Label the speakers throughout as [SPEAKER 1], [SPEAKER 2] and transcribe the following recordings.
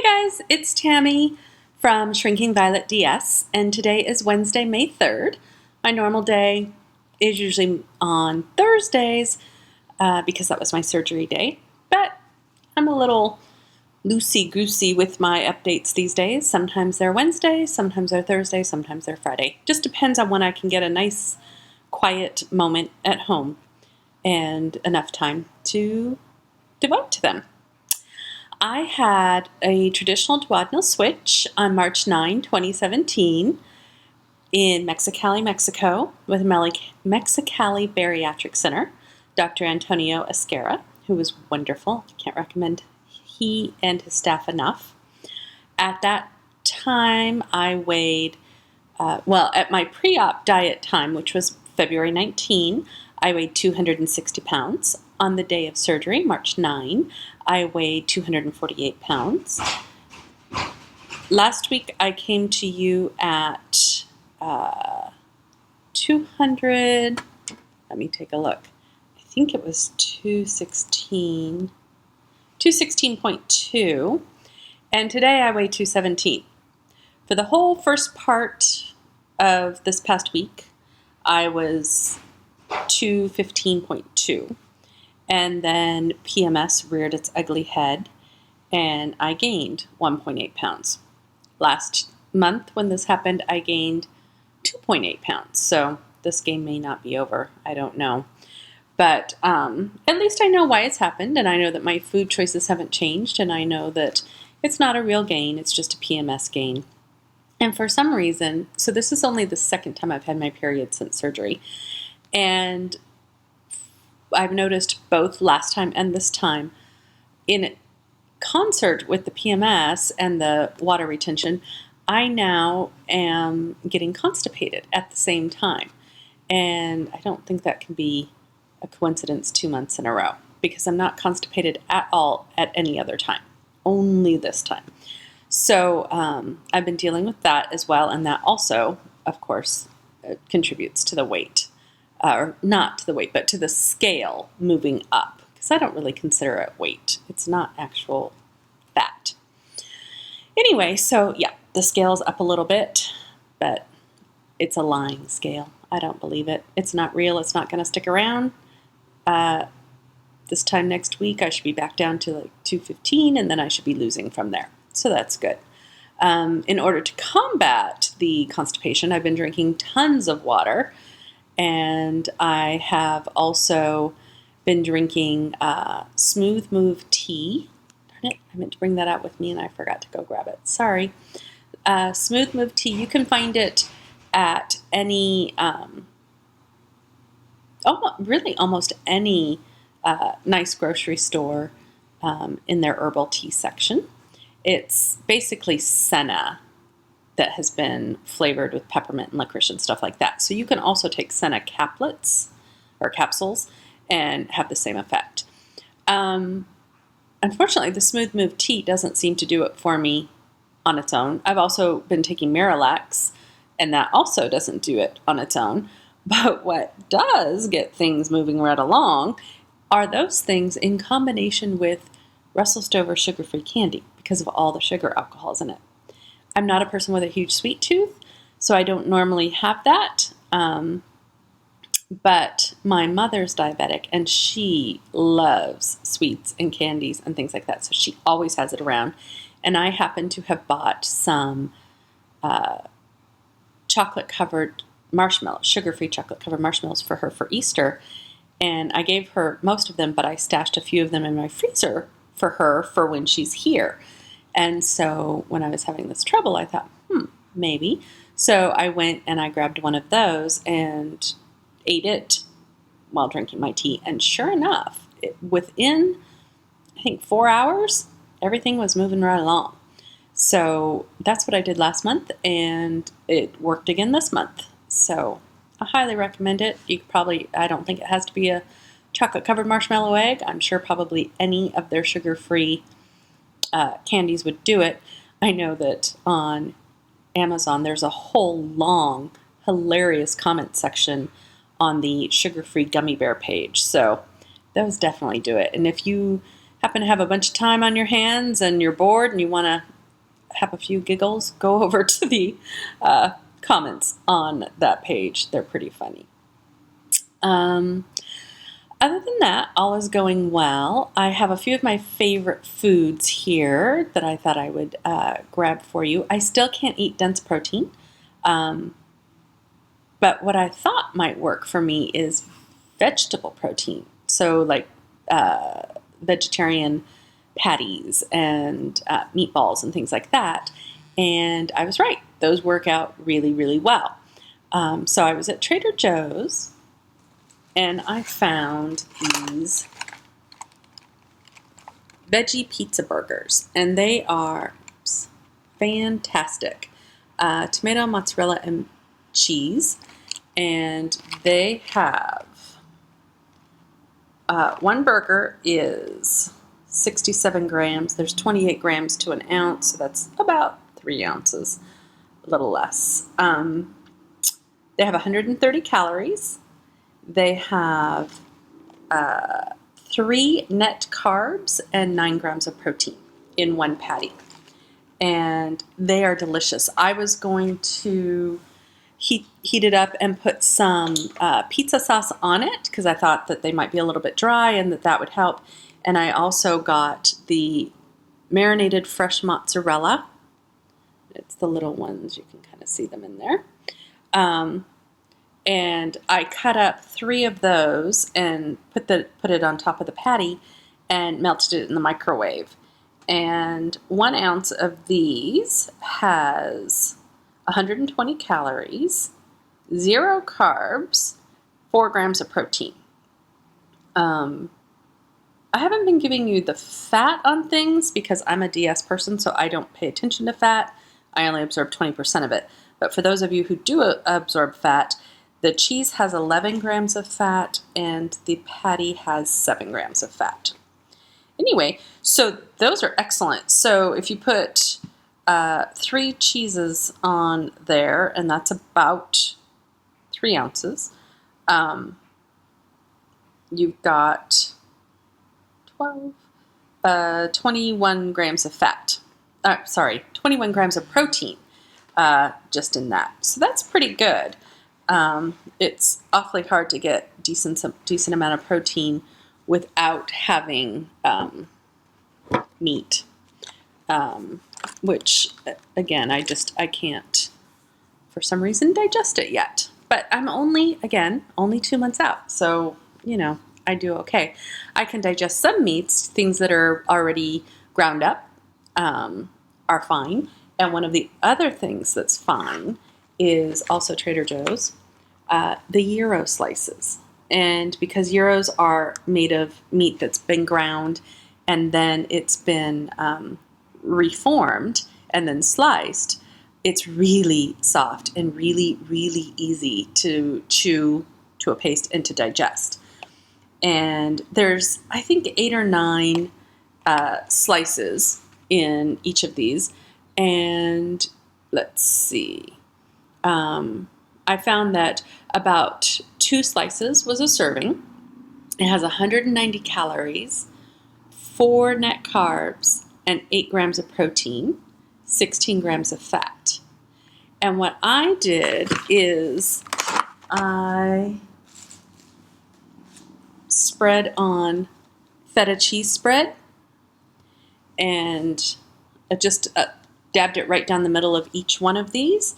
[SPEAKER 1] guys, it's Tammy from Shrinking Violet DS, and today is Wednesday, May 3rd. My normal day is usually on Thursdays because that was my surgery day, but I'm a little loosey-goosey with my updates these days. Sometimes they're Wednesday, sometimes they're Thursday, sometimes they're Friday. Just depends on when I can get a nice, quiet moment at home and enough time to devote to them. I had a traditional duodenal switch on March 9, 2017 in Mexicali, Mexico with Mexicali Bariatric Center, Dr. Antonio Esquera, who was wonderful. I can't recommend he and his staff enough. At that time, I weighed, at my pre-op diet time, which was February 19, I weighed 260 pounds. On the day of surgery, March 9, I weighed 248 pounds. Last week, I came to you at 200, let me take a look. I think it was 216.2, and today I weigh 217. For the whole first part of this past week, I was 215.2. And then PMS reared its ugly head, and I gained 1.8 pounds. Last month, when this happened, I gained 2.8 pounds. So this game may not be over. I don't know. But at least I know why it's happened, and I know that my food choices haven't changed, and I know that it's not a real gain. It's just a PMS gain. And for some reason, so this is only the second time I've had my period since surgery, and I've noticed both last time and this time, in concert with the PMS and the water retention, I now am getting constipated at the same time. And I don't think that can be a coincidence 2 months in a row, because I'm not constipated at all at any other time, only this time. So I've been dealing with that as well, and that also, of course, contributes to the weight. Or not to the weight, but to the scale moving up, because I don't really consider it weight. It's not actual fat. Anyway, so yeah, the scale's up a little bit, but it's a lying scale. I don't believe it. It's not real. It's not going to stick around. This time next week, I should be back down to like 215, and then I should be losing from there. So that's good. In order to combat the constipation, I've been drinking tons of water. And I have also been drinking Smooth Move tea. Darn it, I meant to bring that out with me and I forgot to go grab it. Sorry. Smooth Move tea, you can find it at any, almost any nice grocery store in their herbal tea section. It's basically senna that has been flavored with peppermint and licorice and stuff like that. So you can also take senna caplets or capsules and have the same effect. Unfortunately, the Smooth Move tea doesn't seem to do it for me on its own. I've also been taking Miralax, and that also doesn't do it on its own. But what does get things moving right along are those things in combination with Russell Stover sugar-free candy, because of all the sugar alcohols in it. I'm not a person with a huge sweet tooth, so I don't normally have that. But my mother's diabetic, and she loves sweets and candies and things like that, so she always has it around. And I happen to have bought some chocolate-covered marshmallows, sugar-free chocolate-covered marshmallows for her for Easter. And I gave her most of them, but I stashed a few of them in my freezer for her for when she's here. And so when I was having this trouble, I thought, maybe. So I went and I grabbed one of those and ate it while drinking my tea. And sure enough, within, I think, 4 hours, everything was moving right along. So that's what I did last month, and it worked again this month. So I highly recommend it. I don't think it has to be a chocolate-covered marshmallow egg. I'm sure probably any of their sugar-free candies would do it. I know that on Amazon there's a whole long, hilarious comment section on the sugar-free gummy bear page. So those definitely do it. And if you happen to have a bunch of time on your hands and you're bored and you want to have a few giggles, go over to the comments on that page. They're pretty funny. Other than that, all is going well. I have a few of my favorite foods here that I thought I would grab for you. I still can't eat dense protein, but what I thought might work for me is vegetable protein. So like vegetarian patties and meatballs and things like that. And I was right. Those work out really, really well. So I was at Trader Joe's and I found these veggie pizza burgers, and they are fantastic. Tomato, mozzarella, and cheese, and they have one burger is 67 grams. There's 28 grams to an ounce, so that's about 3 ounces, a little less. They have 130 calories. They have 3 net carbs and 9 grams of protein in one patty. And they are delicious. I was going to heat it up and put some pizza sauce on it because I thought that they might be a little bit dry and that would help. And I also got the marinated fresh mozzarella. It's the little ones. You can kind of see them in there. And I cut up 3 of those and put it on top of the patty and melted it in the microwave. And 1 ounce of these has 120 calories, 0 carbs, 4 grams of protein. I haven't been giving you the fat on things because I'm a DS person, so I don't pay attention to fat. I only absorb 20% of it. But for those of you who do absorb fat, the cheese has 11 grams of fat and the patty has 7 grams of fat. Anyway, so those are excellent. So if you put 3 cheeses on there, and that's about 3 ounces, you've got 21 grams of fat. 21 grams of protein just in that. So that's pretty good. It's awfully hard to get decent amount of protein without having meat, which again I can't for some reason digest it yet. But I'm only 2 months out, so I do okay. I can digest some meats. Things that are already ground up are fine. And one of the other things that's fine is also Trader Joe's, the gyro slices. And because gyros are made of meat that's been ground and then it's been reformed and then sliced, it's really soft and really, really easy to chew to a paste and to digest. And there's, I think, 8 or 9 slices in each of these. And let's see. I found that about 2 slices was a serving. It has 190 calories, 4 net carbs, and 8 grams of protein, 16 grams of fat. And what I did is I spread on feta cheese spread and just dabbed it right down the middle of each one of these.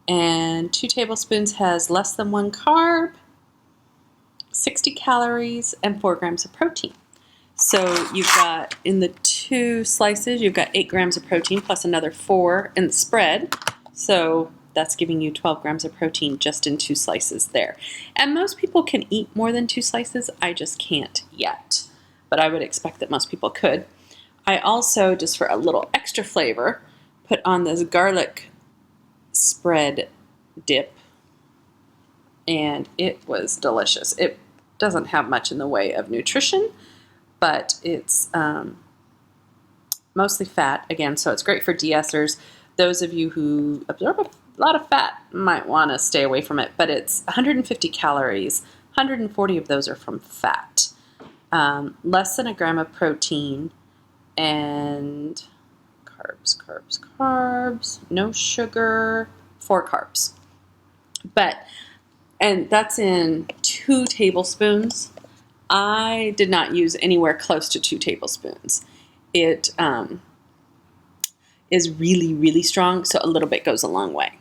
[SPEAKER 1] And 2 tablespoons has less than 1 carb, 60 calories, and 4 grams of protein. So you've got, in the 2 slices, you've got 8 grams of protein plus another 4 in the spread. So that's giving you 12 grams of protein just in 2 slices there. And most people can eat more than 2 slices. I just can't yet. But I would expect that most people could. I also, just for a little extra flavor, put on this garlic spread dip, and it was delicious. It doesn't have much in the way of nutrition, but it's mostly fat again, so it's great for de-essers. Those of you who absorb a lot of fat might want to stay away from it, but it's 150 calories. 140 of those are from fat, less than 1 gram of protein, and carbs, no sugar, 4 carbs. And that's in 2 tablespoons. I did not use anywhere close to 2 tablespoons. It is really, really strong, so a little bit goes a long way.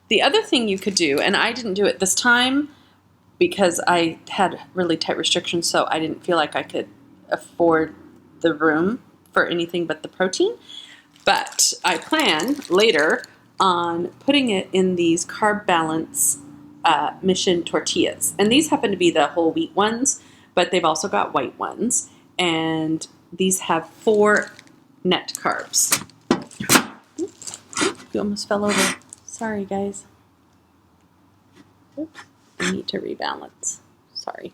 [SPEAKER 1] The other thing you could do, and I didn't do it this time because I had really tight restrictions, so I didn't feel like I could afford the room for anything but the protein. But I plan later on putting it in these Carb Balance Mission tortillas. And these happen to be the whole wheat ones, but they've also got white ones. And these have 4 net carbs. You almost fell over. Sorry, guys. Oops. I need to rebalance. Sorry.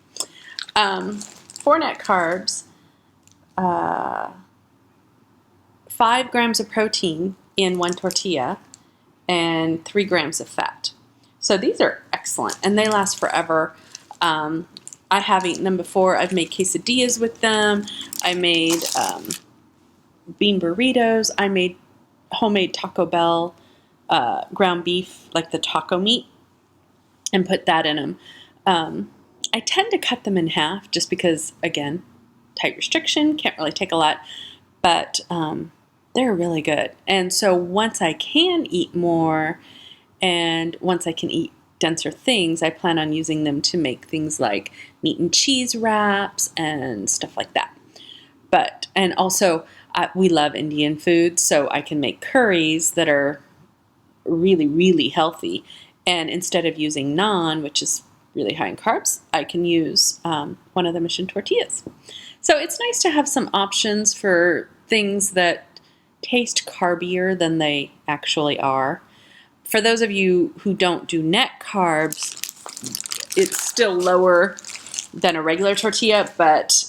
[SPEAKER 1] 4 net carbs, 5 grams of protein in 1 tortilla, and 3 grams of fat. So these are excellent, and they last forever. I have eaten them before. I've made quesadillas with them. I made bean burritos. I made homemade Taco Bell ground beef, like the taco meat, and put that in them. I tend to cut them in half just because, again, tight restriction, can't really take a lot, but they're really good. And so once I can eat more and once I can eat denser things, I plan on using them to make things like meat and cheese wraps and stuff like that. And also, we love Indian food, so I can make curries that are really, really healthy. And instead of using naan, which is really high in carbs, I can use one of the Mission tortillas. So it's nice to have some options for things that taste carbier than they actually are. For those of you who don't do net carbs, it's still lower than a regular tortilla, but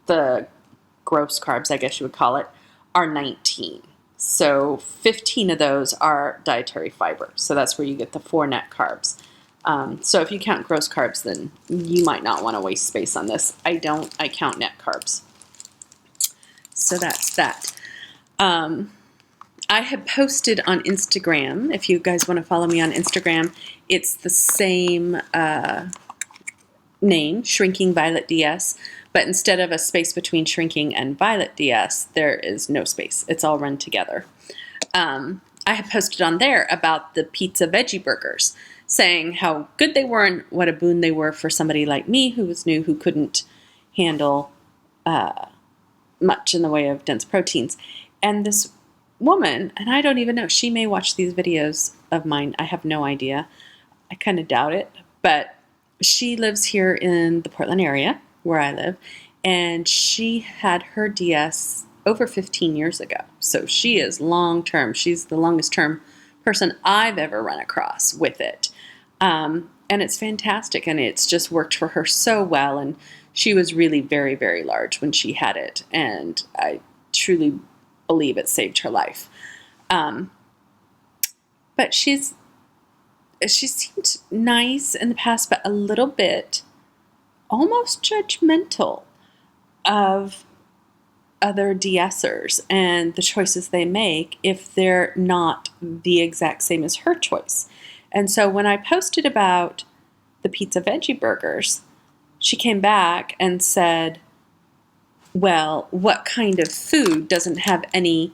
[SPEAKER 1] the gross carbs, I guess you would call it, are 19. So 15 of those are dietary fiber. So that's where you get the 4 net carbs. So if you count gross carbs, then you might not want to waste space on this. I don't. I count net carbs. So that's that. I have posted on Instagram. If you guys want to follow me on Instagram, it's the same name, Shrinking Violet DS. But instead of a space between Shrinking and Violet DS, there is no space. It's all run together. I have posted on there about the pizza veggie burgers, saying how good they were and what a boon they were for somebody like me who was new, who couldn't handle much in the way of dense proteins. And this woman, and I don't even know, she may watch these videos of mine. I have no idea. I kind of doubt it. But she lives here in the Portland area where I live, and she had her DS over 15 years ago. So she is long-term. She's the longest-term person I've ever run across with it. And it's fantastic, and it's just worked for her so well, and she was really very, very large when she had it, and I truly believe it saved her life. But she seemed nice in the past, but a little bit almost judgmental of other DSers and the choices they make if they're not the exact same as her choice. And so when I posted about the pizza veggie burgers, she came back and said, well, what kind of food doesn't have any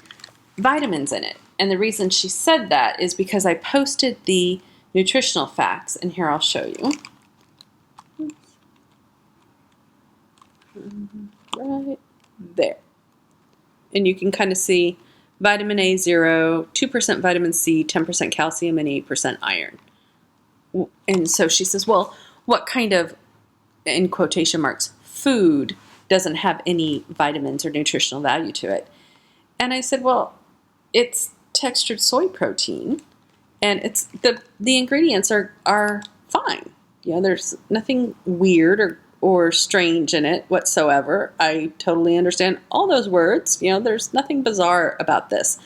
[SPEAKER 1] vitamins in it? And the reason she said that is because I posted the nutritional facts, and here I'll show you. Right there. And you can kind of see vitamin A 0, 2% vitamin C, 10% calcium, and 8% iron. And so she says, well, what kind of, in quotation marks, food doesn't have any vitamins or nutritional value to it? And I said, well, it's textured soy protein, and it's the ingredients are fine. You know, there's nothing weird or strange in it whatsoever. I totally understand all those words. You know, there's nothing bizarre about this.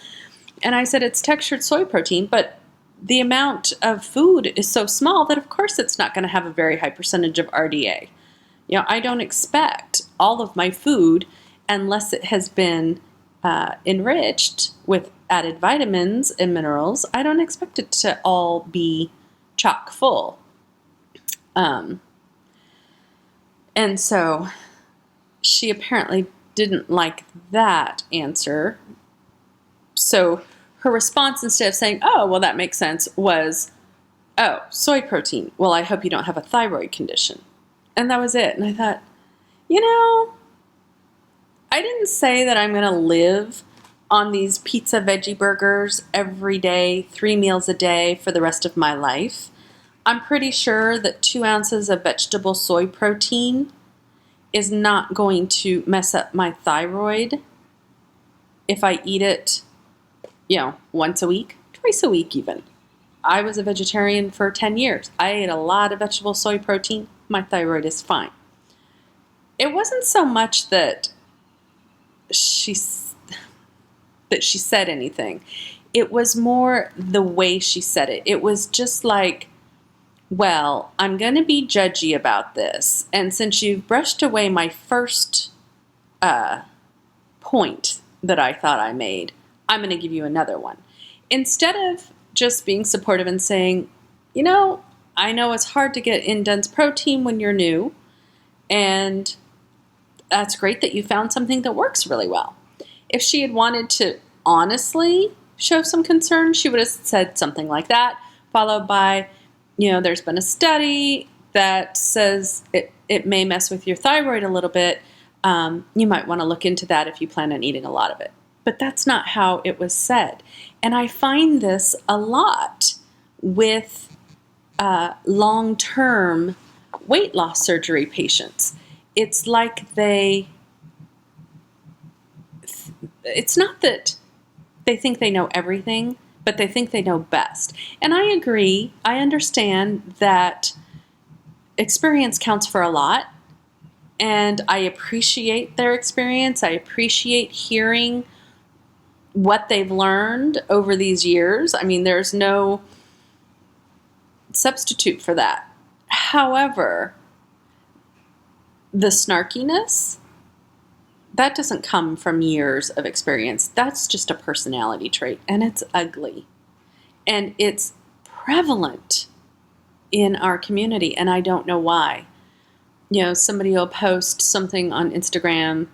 [SPEAKER 1] And I said, it's textured soy protein, but the amount of food is so small that of course it's not going to have a very high percentage of RDA. You know, I don't expect all of my food unless it has been enriched with added vitamins and minerals, I don't expect it to all be chock full. And so she apparently didn't like that answer. So her response, instead of saying, oh, well, that makes sense, was, oh, soy protein. Well, I hope you don't have a thyroid condition. And that was it. And I thought, I didn't say that I'm going to live on these pizza veggie burgers every day, 3 meals a day for the rest of my life. I'm pretty sure that 2 ounces of vegetable soy protein is not going to mess up my thyroid if I eat it, once a week, twice a week even. I was a vegetarian for 10 years. I ate a lot of vegetable soy protein. My thyroid is fine. It wasn't so much that she said anything. It was more the way she said it. It was just like, well, I'm going to be judgy about this. And since you've brushed away my first point that I thought I made, I'm going to give you another one. Instead of just being supportive and saying, I know it's hard to get in dense protein when you're new, and that's great that you found something that works really well. If she had wanted to honestly show some concern, she would have said something like that, followed by, there's been a study that says it may mess with your thyroid a little bit. You might want to look into that if you plan on eating a lot of it. But that's not how it was said. And I find this a lot with long-term weight loss surgery patients. It's like it's not that they think they know everything, but they think they know best. And I agree. I understand that experience counts for a lot, and I appreciate their experience. I appreciate hearing what they've learned over these years. I mean, there's no substitute for that. However, the snarkiness, that doesn't come from years of experience. That's just a personality trait, and it's ugly. And it's prevalent in our community, and I don't know why. Somebody will post something on Instagram,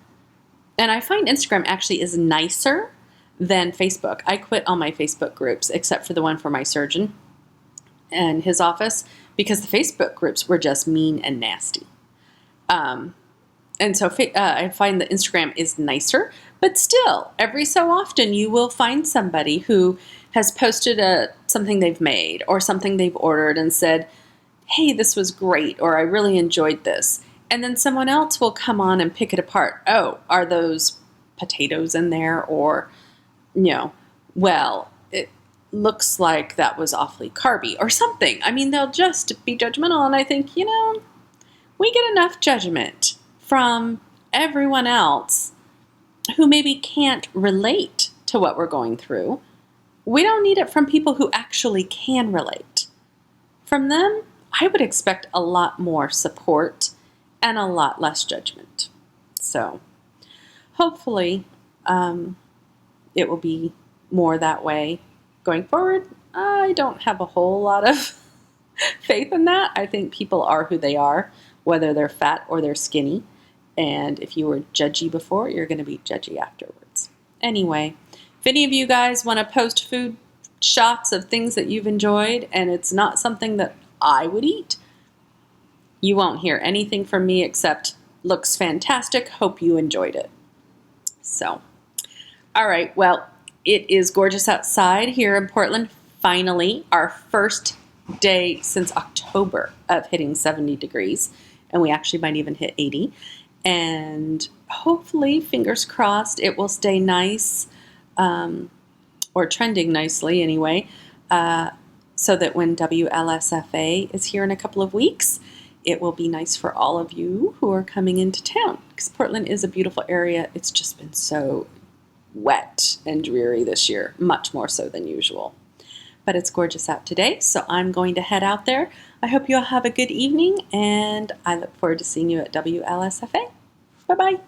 [SPEAKER 1] and I find Instagram actually is nicer than Facebook. I quit all my Facebook groups except for the one for my surgeon and his office, because the Facebook groups were just mean and nasty. And so I find that Instagram is nicer, but still, every so often you will find somebody who has posted something they've made or something they've ordered and said, hey, this was great, or I really enjoyed this. And then someone else will come on and pick it apart. Oh, are those potatoes in there? Or, well, it looks like that was awfully carby or something. I mean, they'll just be judgmental. And I think, we get enough judgment from everyone else who maybe can't relate to what we're going through. We don't need it from people who actually can relate. From them, I would expect a lot more support and a lot less judgment. So hopefully it will be more that way going forward. I don't have a whole lot of faith in that. I think people are who they are, whether they're fat or they're skinny. And if you were judgy before, you're going to be judgy afterwards. Anyway, if any of you guys want to post food shots of things that you've enjoyed and it's not something that I would eat, you won't hear anything from me except looks fantastic. Hope you enjoyed it. So, all right. Well, it is gorgeous outside here in Portland. Finally, our first day since October of hitting 70 degrees. And we actually might even hit 80. And hopefully, fingers crossed, it will stay nice, or trending nicely anyway, so that when WLSFA is here in a couple of weeks, it will be nice for all of you who are coming into town. Because Portland is a beautiful area. It's just been so wet and dreary this year, much more so than usual. But it's gorgeous out today, so I'm going to head out there. I hope you all have a good evening, and I look forward to seeing you at WLSFA. Bye-bye.